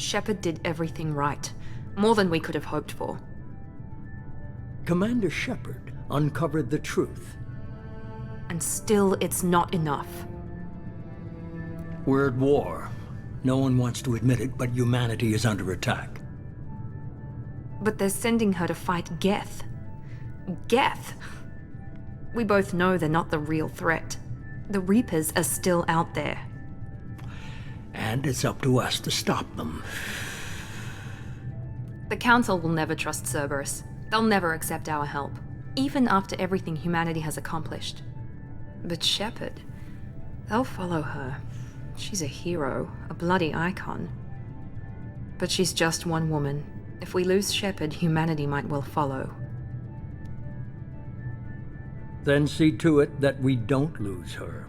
Shepard did everything right. More than we could have hoped for. Commander Shepard uncovered the truth. And still, it's not enough. We're at war. No one wants to admit it, but humanity is under attack. But they're sending her to fight Geth. Geth! We both know they're not the real threat. The Reapers are still out there. And it's up to us to stop them. The Council will never trust Cerberus. They'll never accept our help, even after everything humanity has accomplished. But Shepard, they'll follow her. She's a hero, a bloody icon. But she's just one woman. If we lose Shepard, humanity might well follow. Then see to it that we don't lose her.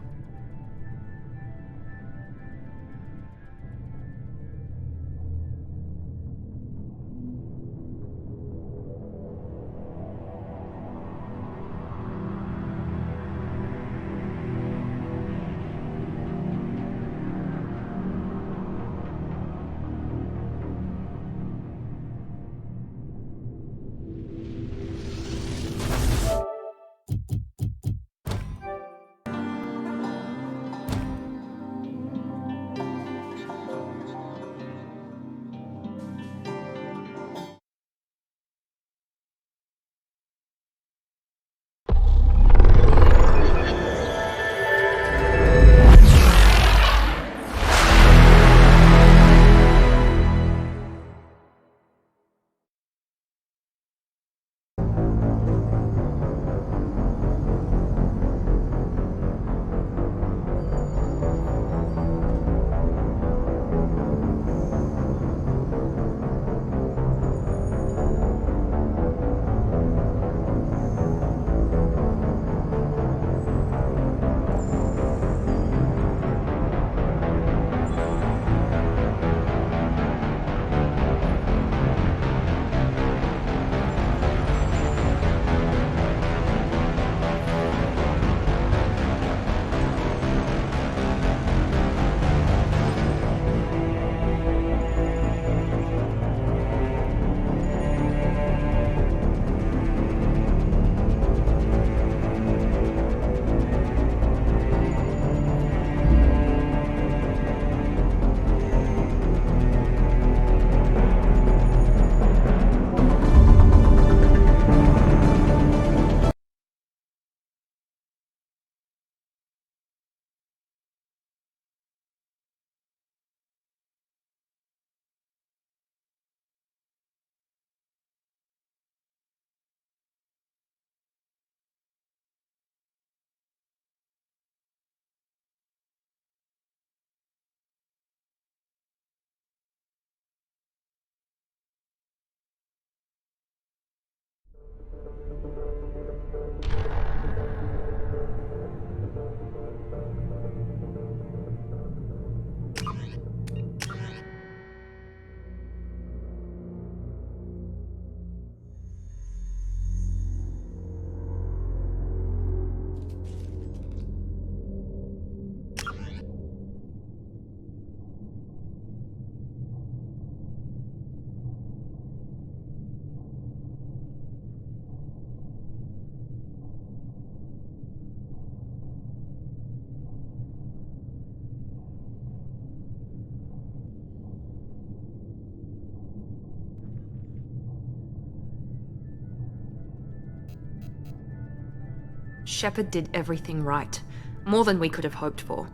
Shepard did everything right. More than we could have hoped for.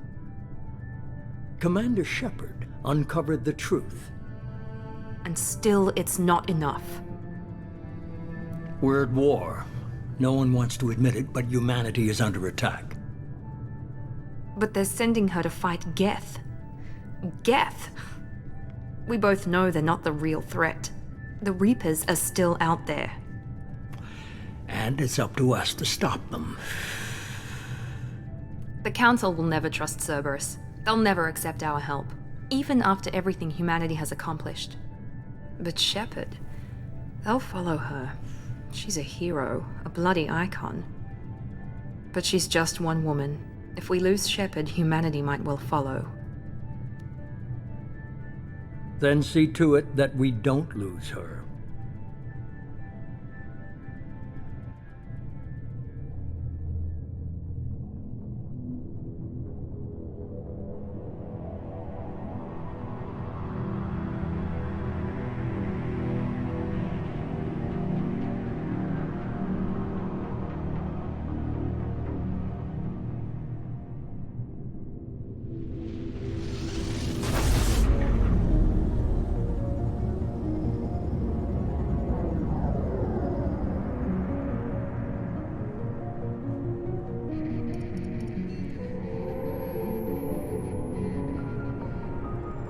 Commander Shepard uncovered the truth. And still, it's not enough. We're at war. No one wants to admit it, but humanity is under attack. But they're sending her to fight Geth. Geth! We both know they're not the real threat. The Reapers are still out there. And it's up to us to stop them. The Council will never trust Cerberus. They'll never accept our help, even after everything humanity has accomplished. But Shepard, they'll follow her. She's a hero, a bloody icon. But she's just one woman. If we lose Shepard, humanity might well follow. Then see to it that we don't lose her.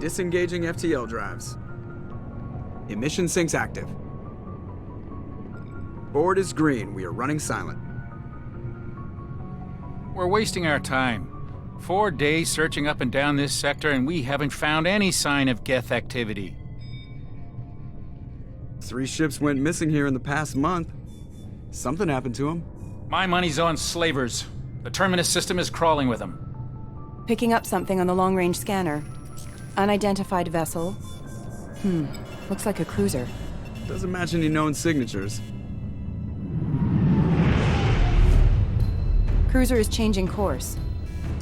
Disengaging FTL drives. Emission sinks active. Board is green. We are running silent. We're wasting our time. 4 days searching up and down this sector, and we haven't found any sign of Geth activity. 3 ships went missing here in the past month. Something happened to them. My money's on slavers. The Terminus system is crawling with them. Picking up something on the long-range scanner. Unidentified vessel. Looks like a cruiser. Doesn't match any known signatures. Cruiser is changing course.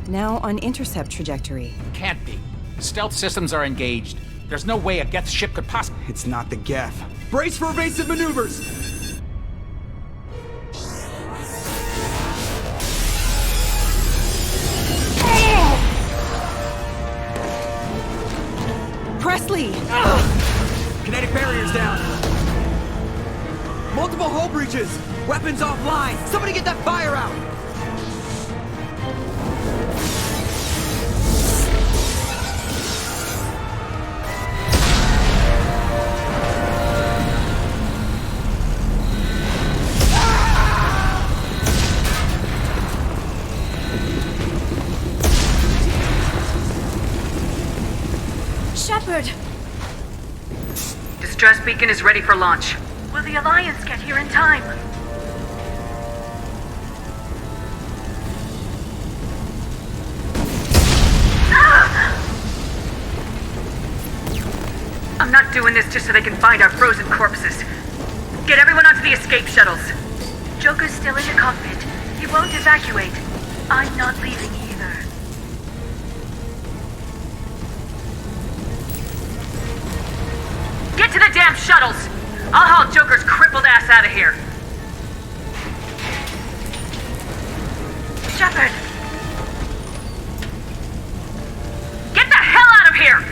Now on intercept trajectory. Can't be. Stealth systems are engaged. There's no way a Geth ship could possibly... It's not the Geth. Brace for evasive maneuvers! Presley! Kinetic barriers down. Multiple hull breaches. Weapons offline. Somebody get that fire out. Shepard! Distress beacon is ready for launch. Will the Alliance get here in time? I'm not doing this just so they can find our frozen corpses. Get everyone onto the escape shuttles. Joker's still in the cockpit. He won't evacuate. I'm not leaving either. Get to the damn shuttles! I'll haul Joker's crippled ass out of here. Shepard! Get the hell out of here!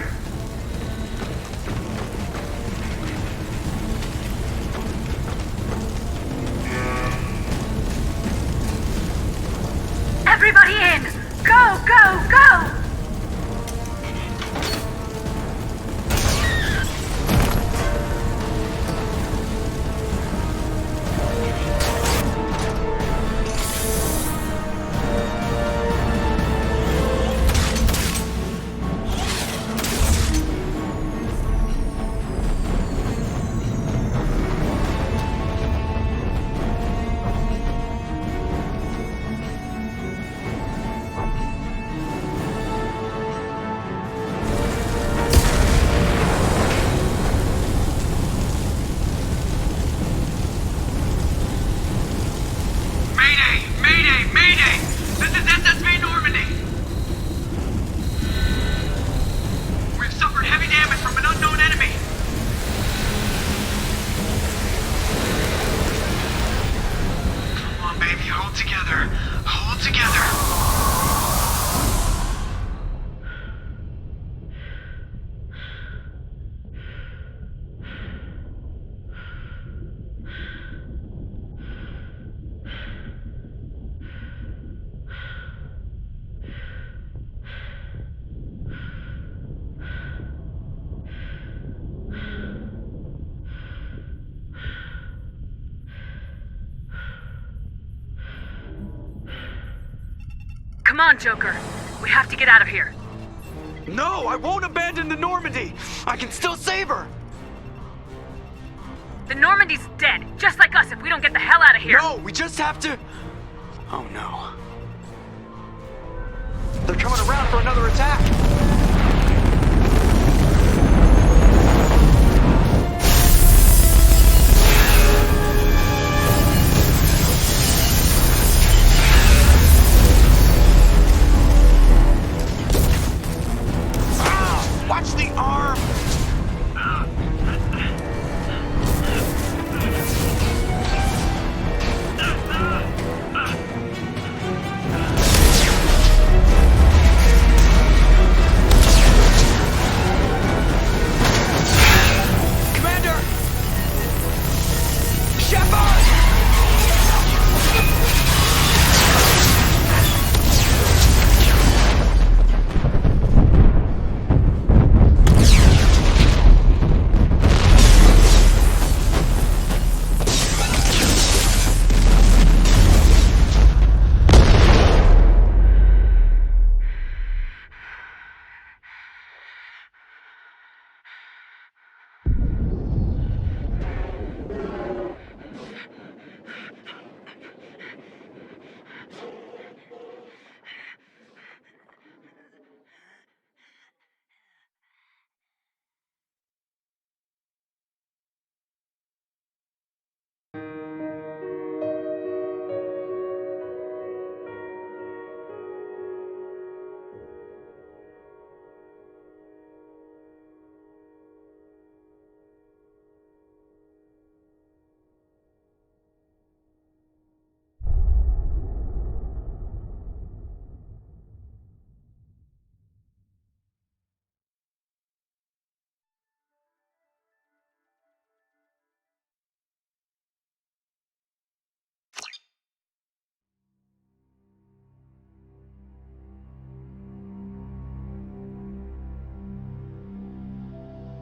Everybody in! Go, go, go! Come on, Joker. We have to get out of here. No, I won't abandon the Normandy. I can still save her. The Normandy's dead, just like us if we don't get the hell out of here. No, we just have to... Oh no. They're coming around for another attack.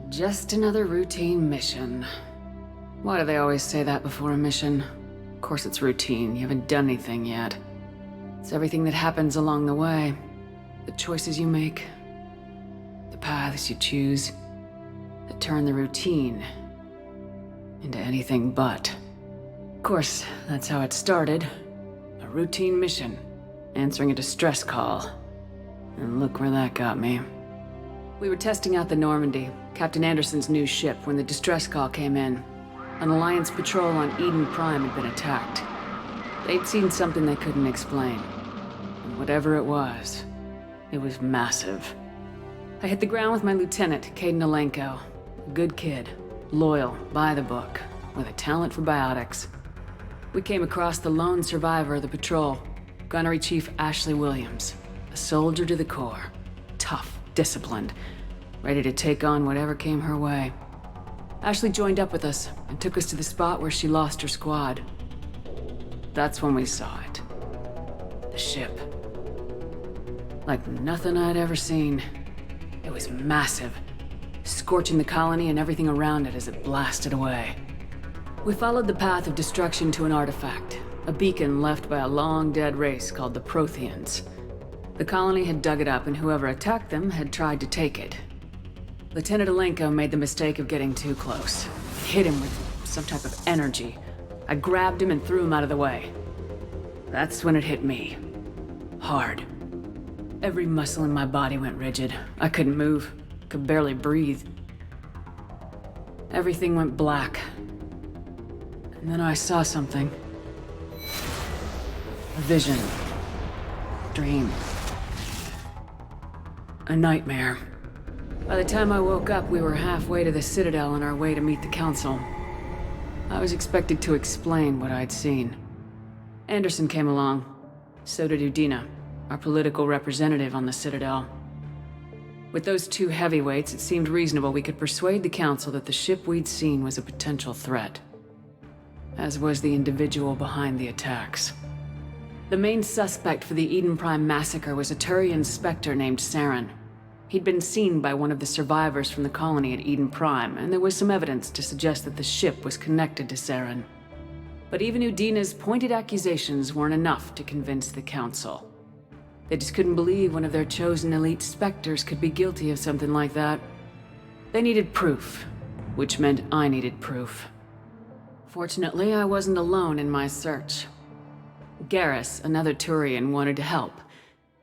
Just another routine mission. Why do they always say that before a mission? Of course it's routine, you haven't done anything yet. It's everything that happens along the way. The choices you make, the paths you choose, that turn the routine into anything but. Of course, that's how it started. A routine mission, answering a distress call. And look where that got me. We were testing out the Normandy, Captain Anderson's new ship, when the distress call came in. An Alliance patrol on Eden Prime had been attacked. They'd seen something they couldn't explain. And whatever it was massive. I hit the ground with my lieutenant, Caden Alenko. A good kid, loyal, by the book, with a talent for biotics. We came across the lone survivor of the patrol, Gunnery Chief Ashley Williams. A soldier to the core. Tough, disciplined, ready to take on whatever came her way. Ashley joined up with us and took us to the spot where she lost her squad. That's when we saw it. The ship. Like nothing I'd ever seen. It was massive, scorching the colony and everything around it as it blasted away. We followed the path of destruction to an artifact, a beacon left by a long-dead race called the Protheans. The colony had dug it up, and whoever attacked them had tried to take it. Lieutenant Alenko made the mistake of getting too close. Hit him with some type of energy. I grabbed him and threw him out of the way. That's when it hit me. Hard. Every muscle in my body went rigid. I couldn't move, could barely breathe. Everything went black. And then I saw something. A vision. Dream. A nightmare. By the time I woke up, we were halfway to the Citadel on our way to meet the Council. I was expected to explain what I'd seen. Anderson came along. So did Udina, our political representative on the Citadel. With those two heavyweights, it seemed reasonable we could persuade the Council that the ship we'd seen was a potential threat. As was the individual behind the attacks. The main suspect for the Eden Prime massacre was a Turian Spectre named Saren. He'd been seen by one of the survivors from the colony at Eden Prime, and there was some evidence to suggest that the ship was connected to Saren. But even Udina's pointed accusations weren't enough to convince the Council. They just couldn't believe one of their chosen elite Spectres could be guilty of something like that. They needed proof, which meant I needed proof. Fortunately, I wasn't alone in my search. Garrus, another Turian, wanted to help.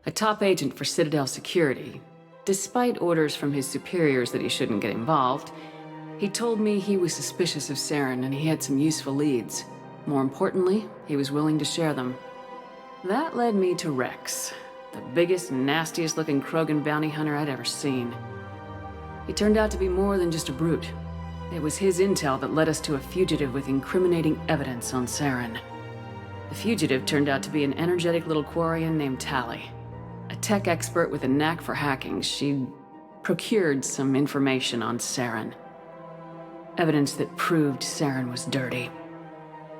A top agent for Citadel security. Despite orders from his superiors that he shouldn't get involved, he told me he was suspicious of Saren and he had some useful leads. More importantly, he was willing to share them. That led me to Rex, the biggest, nastiest looking Krogan bounty hunter I'd ever seen. He turned out to be more than just a brute. It was his intel that led us to a fugitive with incriminating evidence on Saren. The fugitive turned out to be an energetic little Quarian named Tally. A tech expert with a knack for hacking, she'd procured some information on Saren. Evidence that proved Saren was dirty.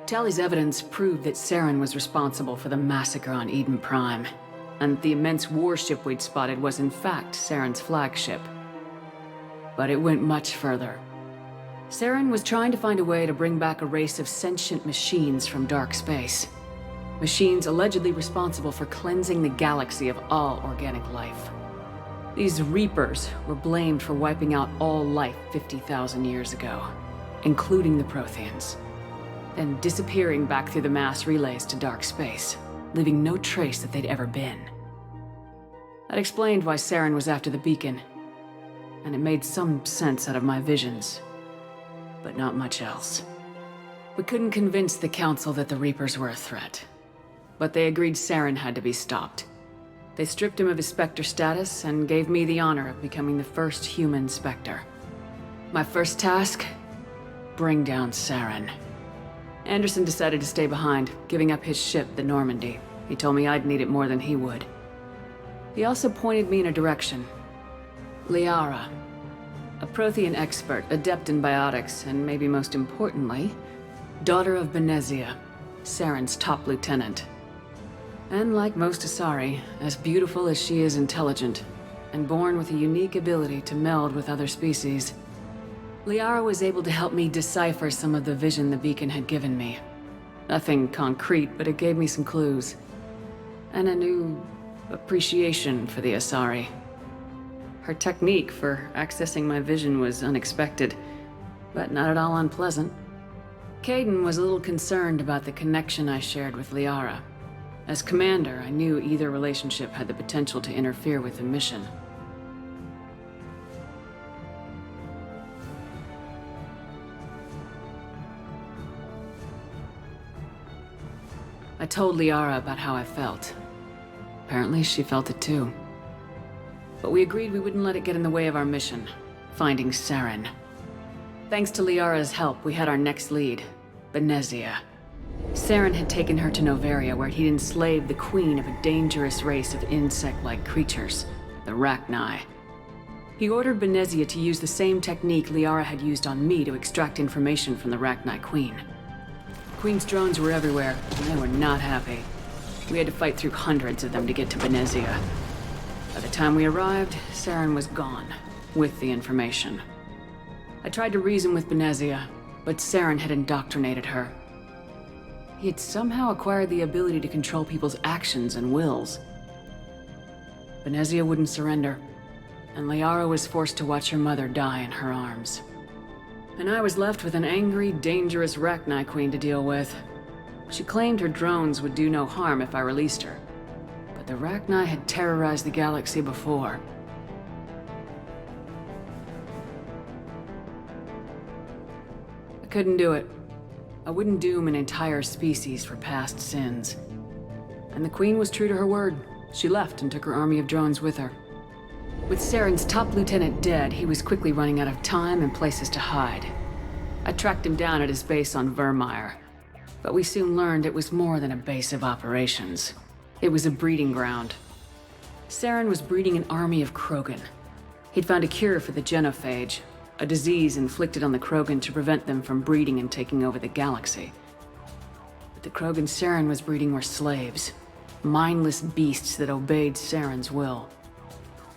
Tally's evidence proved that Saren was responsible for the massacre on Eden Prime, and the immense warship we'd spotted was in fact Saren's flagship. But it went much further. Saren was trying to find a way to bring back a race of sentient machines from dark space. Machines allegedly responsible for cleansing the galaxy of all organic life. These Reapers were blamed for wiping out all life 50,000 years ago, including the Protheans, then disappearing back through the mass relays to dark space, leaving no trace that they'd ever been. That explained why Saren was after the beacon, and it made some sense out of my visions, but not much else. We couldn't convince the Council that the Reapers were a threat. But they agreed Saren had to be stopped. They stripped him of his Spectre status and gave me the honor of becoming the first human Spectre. My first task? Bring down Saren. Anderson decided to stay behind, giving up his ship, the Normandy. He told me I'd need it more than he would. He also pointed me in a direction. Liara. A Prothean expert, adept in biotics, and maybe most importantly, daughter of Benezia, Saren's top lieutenant. And like most Asari, as beautiful as she is intelligent, and born with a unique ability to meld with other species. Liara was able to help me decipher some of the vision the beacon had given me. Nothing concrete, but it gave me some clues. And a new appreciation for the Asari. Her technique for accessing my vision was unexpected, but not at all unpleasant. Kaidan was a little concerned about the connection I shared with Liara. As commander, I knew either relationship had the potential to interfere with the mission. I told Liara about how I felt. Apparently, she felt it too. But we agreed we wouldn't let it get in the way of our mission, finding Saren. Thanks to Liara's help, we had our next lead, Benezia. Saren had taken her to Noveria, where he'd enslaved the queen of a dangerous race of insect-like creatures, the Rachni. He ordered Benezia to use the same technique Liara had used on me to extract information from the Rachni queen. Queen's drones were everywhere, and they were not happy. We had to fight through hundreds of them to get to Benezia. By the time we arrived, Saren was gone, with the information. I tried to reason with Benezia, but Saren had indoctrinated her. He had somehow acquired the ability to control people's actions and wills. Benezia wouldn't surrender, and Liara was forced to watch her mother die in her arms. And I was left with an angry, dangerous Rachni queen to deal with. She claimed her drones would do no harm if I released her. But the Rachni had terrorized the galaxy before. I couldn't do it. I wouldn't doom an entire species for past sins. And the queen was true to her word. She left and took her army of drones with her. With Saren's top lieutenant dead, he was quickly running out of time and places to hide. I tracked him down at his base on Vermeer, but we soon learned it was more than a base of operations. It was a breeding ground. Saren was breeding an army of Krogan. He'd found a cure for the genophage, a disease inflicted on the Krogan to prevent them from breeding and taking over the galaxy. But the Krogan Saren was breeding were slaves, mindless beasts that obeyed Saren's will.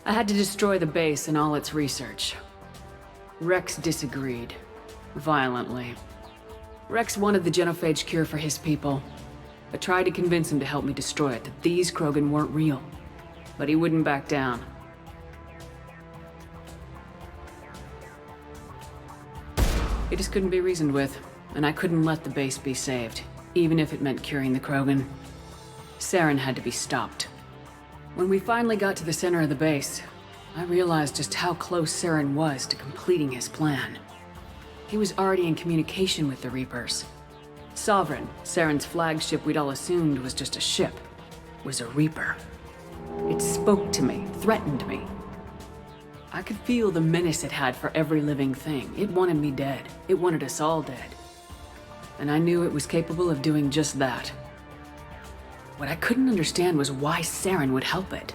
I had to destroy the base and all its research. Rex disagreed, violently. Rex wanted the genophage cure for his people. I tried to convince him to help me destroy it, that these Krogan weren't real. But he wouldn't back down. He just couldn't be reasoned with, and I couldn't let the base be saved, even if it meant curing the Krogan. Saren had to be stopped. When we finally got to the center of the base, I realized just how close Saren was to completing his plan. He was already in communication with the Reapers. Sovereign, Saren's flagship we'd all assumed was just a ship, was a Reaper. It spoke to me, threatened me. I could feel the menace it had for every living thing. It wanted me dead. It wanted us all dead. And I knew it was capable of doing just that. What I couldn't understand was why Saren would help it.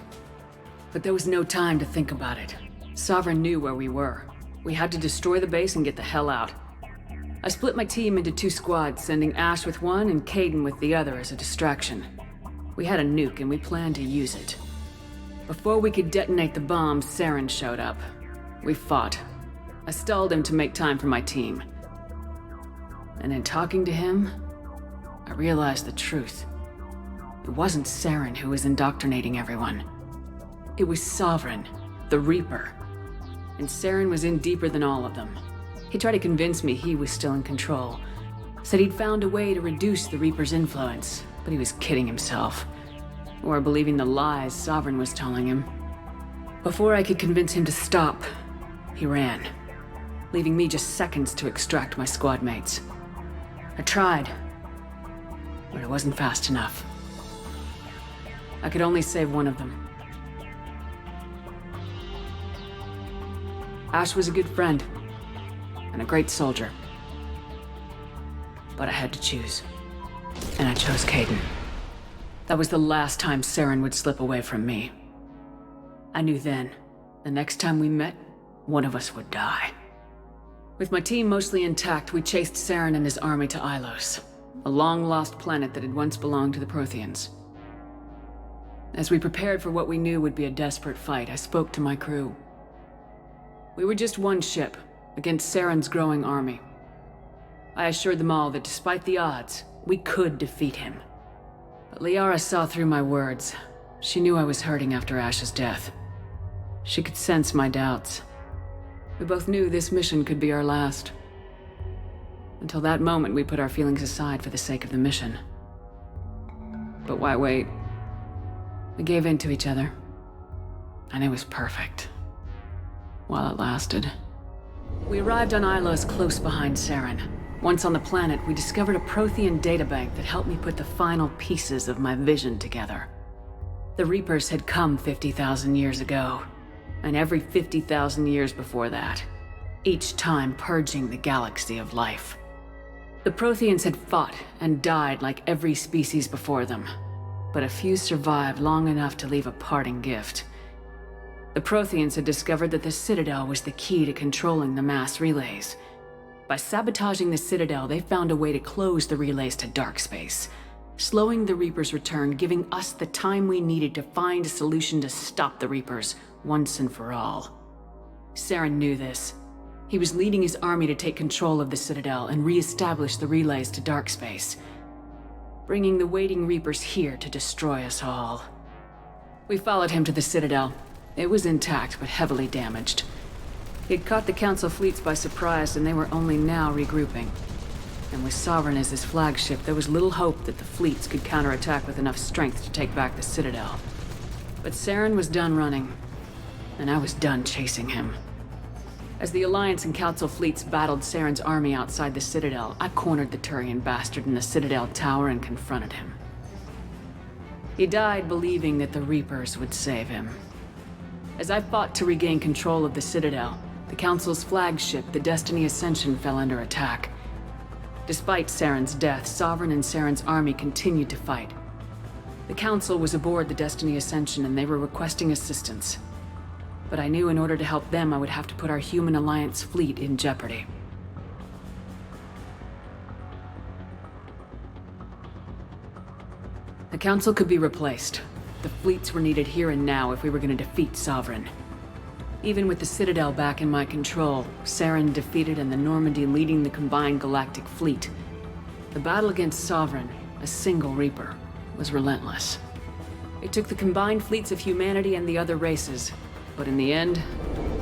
But there was no time to think about it. Sovereign knew where we were. We had to destroy the base and get the hell out. I split my team into 2 squads, sending Ash with one and Kaidan with the other as a distraction. We had a nuke and we planned to use it. Before we could detonate the bomb, Saren showed up. We fought. I stalled him to make time for my team. And in talking to him, I realized the truth. It wasn't Saren who was indoctrinating everyone. It was Sovereign, the Reaper. And Saren was in deeper than all of them. He tried to convince me he was still in control. Said he'd found a way to reduce the Reaper's influence, but he was kidding himself. Or believing the lies Sovereign was telling him. Before I could convince him to stop, he ran, leaving me just seconds to extract my squad mates. I tried, but it wasn't fast enough. I could only save one of them. Ash was a good friend, and a great soldier. But I had to choose, and I chose Kaidan. That was the last time Saren would slip away from me. I knew then, the next time we met, one of us would die. With my team mostly intact, we chased Saren and his army to Ilos, a long-lost planet that had once belonged to the Protheans. As we prepared for what we knew would be a desperate fight, I spoke to my crew. We were just one ship, against Saren's growing army. I assured them all that despite the odds, we could defeat him. But Liara saw through my words. She knew I was hurting after Ash's death. She could sense my doubts. We both knew this mission could be our last. Until that moment, we put our feelings aside for the sake of the mission. But why wait? We gave in to each other. And it was perfect. While it lasted. We arrived on Ilos close behind Saren. Once on the planet, we discovered a Prothean databank that helped me put the final pieces of my vision together. The Reapers had come 50,000 years ago, and every 50,000 years before that, each time purging the galaxy of life. The Protheans had fought and died like every species before them, but a few survived long enough to leave a parting gift. The Protheans had discovered that the Citadel was the key to controlling the mass relays. By sabotaging the Citadel, they found a way to close the relays to dark space, slowing the Reapers' return, giving us the time we needed to find a solution to stop the Reapers once and for all. Saren knew this. He was leading his army to take control of the Citadel and re-establish the relays to dark space, bringing the waiting Reapers here to destroy us all. We followed him to the Citadel. It was intact, but heavily damaged. He had caught the Council fleets by surprise, and they were only now regrouping. And with Sovereign as his flagship, there was little hope that the fleets could counterattack with enough strength to take back the Citadel. But Saren was done running, and I was done chasing him. As the Alliance and Council fleets battled Saren's army outside the Citadel, I cornered the Turian bastard in the Citadel tower and confronted him. He died believing that the Reapers would save him. As I fought to regain control of the Citadel, the Council's flagship, the Destiny Ascension, fell under attack. Despite Saren's death, Sovereign and Saren's army continued to fight. The Council was aboard the Destiny Ascension and they were requesting assistance. But I knew in order to help them, I would have to put our Human Alliance fleet in jeopardy. The Council could be replaced. The fleets were needed here and now if we were going to defeat Sovereign. Even with the Citadel back in my control, Saren defeated and the Normandy leading the combined galactic fleet, the battle against Sovereign, a single Reaper, was relentless. It took the combined fleets of humanity and the other races, but in the end,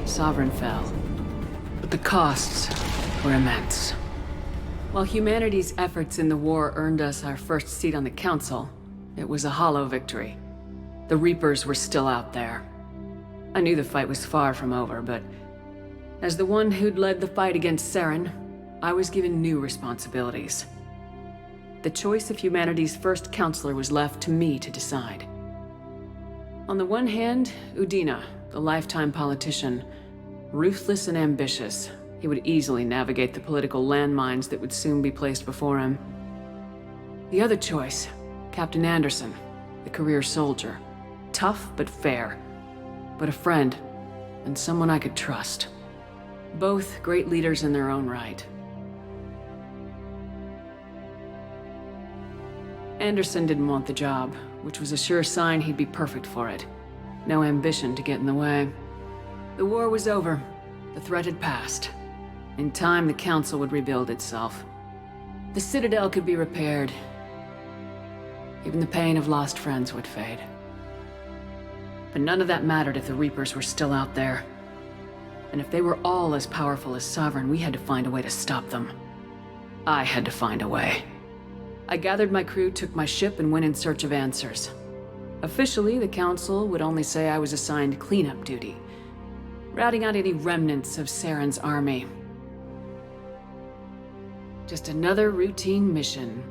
Sovereign fell. But the costs were immense. While humanity's efforts in the war earned us our first seat on the Council, it was a hollow victory. The Reapers were still out there. I knew the fight was far from over, but as the one who'd led the fight against Saren, I was given new responsibilities. The choice of humanity's first counselor was left to me to decide. On the one hand, Udina, the lifetime politician, ruthless and ambitious. He would easily navigate the political landmines that would soon be placed before him. The other choice, Captain Anderson, the career soldier. Tough but fair, but a friend, and someone I could trust. Both great leaders in their own right. Anderson didn't want the job, which was a sure sign he'd be perfect for it. No ambition to get in the way. The war was over. The threat had passed. In time, the Council would rebuild itself. The Citadel could be repaired. Even the pain of lost friends would fade. But none of that mattered if the Reapers were still out there. And if they were all as powerful as Sovereign, we had to find a way to stop them. I had to find a way. I gathered my crew, took my ship, and went in search of answers. Officially, the Council would only say I was assigned cleanup duty, routing out any remnants of Saren's army. Just another routine mission.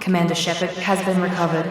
Commander Shepard has been recovered.